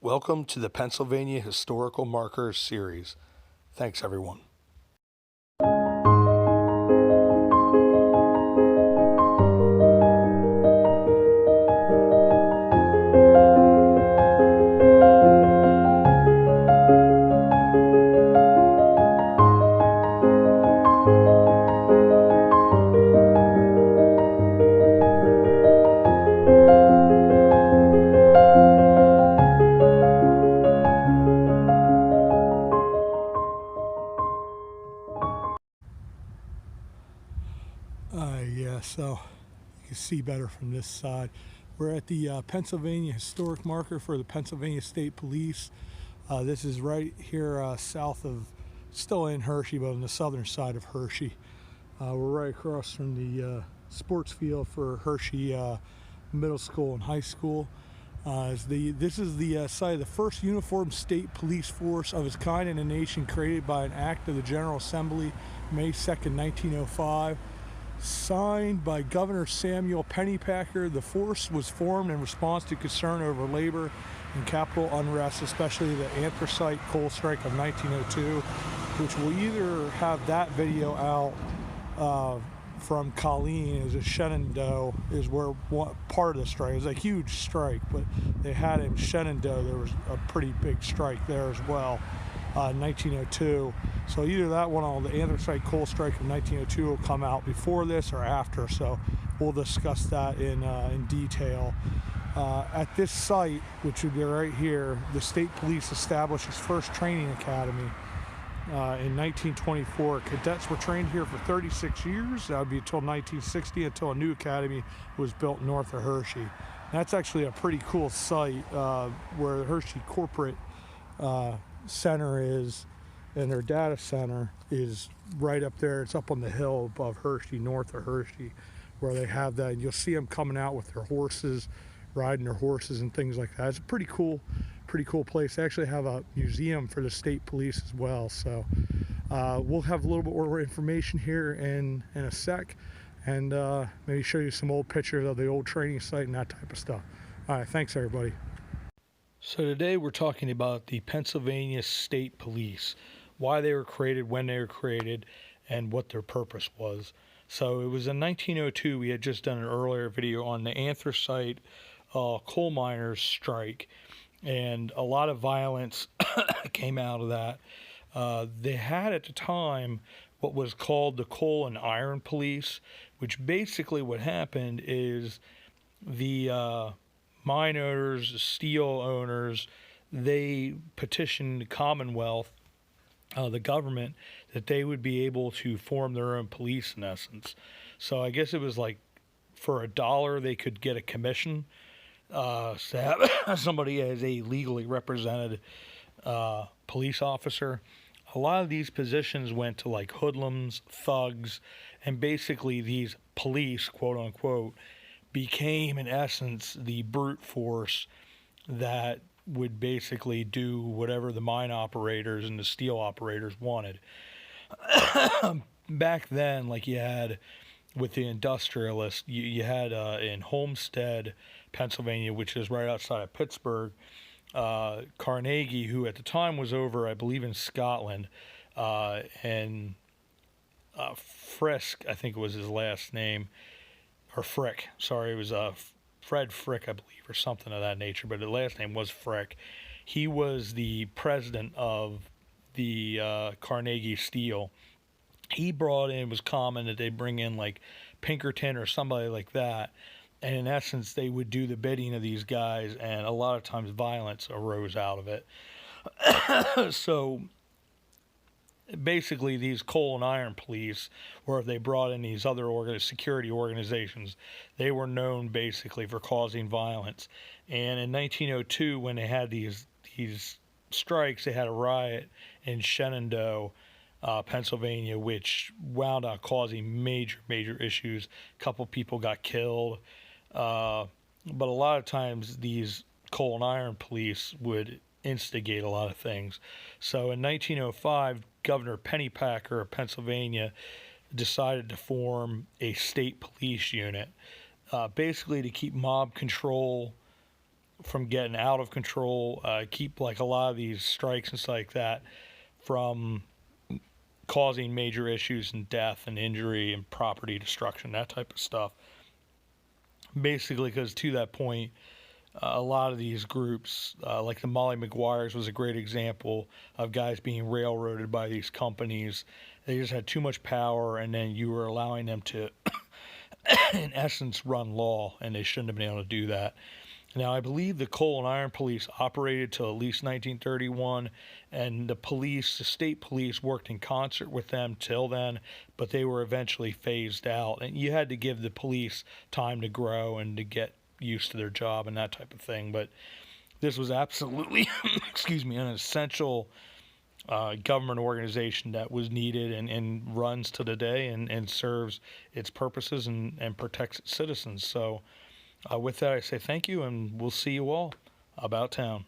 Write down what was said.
Welcome to the Pennsylvania Historical Markers series. Thanks, everyone. So you can see better from this side. We're at the Pennsylvania Historic Marker for the Pennsylvania State Police. This is right here south of, still in Hershey, but on the southern side of Hershey. We're right across from the sports field for Hershey Middle School and High School. This is the site of the first uniformed state police force of its kind in the nation, created by an act of the General Assembly, May 2nd, 1905. Signed by Governor Samuel Pennypacker. The force was formed in response to concern over labor and capital unrest, especially the anthracite coal strike of 1902, which will either have that video out from Colleen, is a Shenandoah, is where part of the strike. It was a huge strike, but they had in Shenandoah, there was a pretty big strike there as well. 1902. So either that one or the anthracite coal strike of 1902 will come out before this or after. So we'll discuss that in detail. At this site, which would be right here, the state police established its first training academy in 1924. Cadets were trained here for 36 years. That would be until 1960, until a new academy was built north of Hershey. And that's actually a pretty cool site where the Hershey corporate center is, and their data center is right up there. It's up on the hill above Hershey, north of Hershey, where they have that. And you'll see them coming out with their horses, riding their horses and things like that. It's a pretty cool place. They actually have a museum for the state police as well. So we'll have a little bit more information here in a sec, and maybe show you some old pictures of the old training site and that type of stuff. All right, thanks everybody. So today we're talking about the Pennsylvania State Police, why they were created, when they were created, and what their purpose was. So it was in 1902. We had just done an earlier video on the anthracite coal miners strike, and a lot of violence came out of that. They had at the time what was called the Coal and Iron Police, which basically what happened is the mine owners, steel owners, they petitioned the Commonwealth, the government, that they would be able to form their own police in essence. So I guess it was like for $1 they could get a commission to have somebody as a legally represented police officer. A lot of these positions went to like hoodlums, thugs, and basically these police, quote unquote, became in essence the brute force that would basically do whatever the mine operators and the steel operators wanted. Back then, like you had with the industrialists, you had in Homestead, Pennsylvania, which is right outside of Pittsburgh, Carnegie, who at the time was over, I believe, in Scotland, and Frisk, I think was his last name, or Frick, sorry, it was Fred Frick, I believe, or something of that nature, but the last name was Frick. He was the president of the Carnegie Steel. He brought in, it was common that they bring in like Pinkerton or somebody like that, and in essence they would do the bidding of these guys, and a lot of times violence arose out of it. So basically these coal and iron police, or if they brought in these other security organizations, they were known basically for causing violence. And in 1902, when they had these strikes, they had a riot in Shenandoah, Pennsylvania, which wound up causing major issues. A couple people got killed, but a lot of times these coal and iron police would instigate a lot of things. So in 1905, Governor Pennypacker of Pennsylvania decided to form a state police unit, basically to keep mob control from getting out of control, keep like a lot of these strikes and stuff like that from causing major issues and death and injury and property destruction, that type of stuff. Basically, because to that point, a lot of these groups, like the Molly Maguires was a great example of guys being railroaded by these companies. They just had too much power, and then you were allowing them to, in essence, run law, and they shouldn't have been able to do that. Now, I believe the coal and iron police operated till at least 1931, and the state police worked in concert with them till then, but they were eventually phased out. And you had to give the police time to grow and to get used to their job and that type of thing. But this was absolutely, excuse me, an essential government organization that was needed and runs to the day and serves its purposes and protects its citizens. So with that, I say thank you, and we'll see you all about town.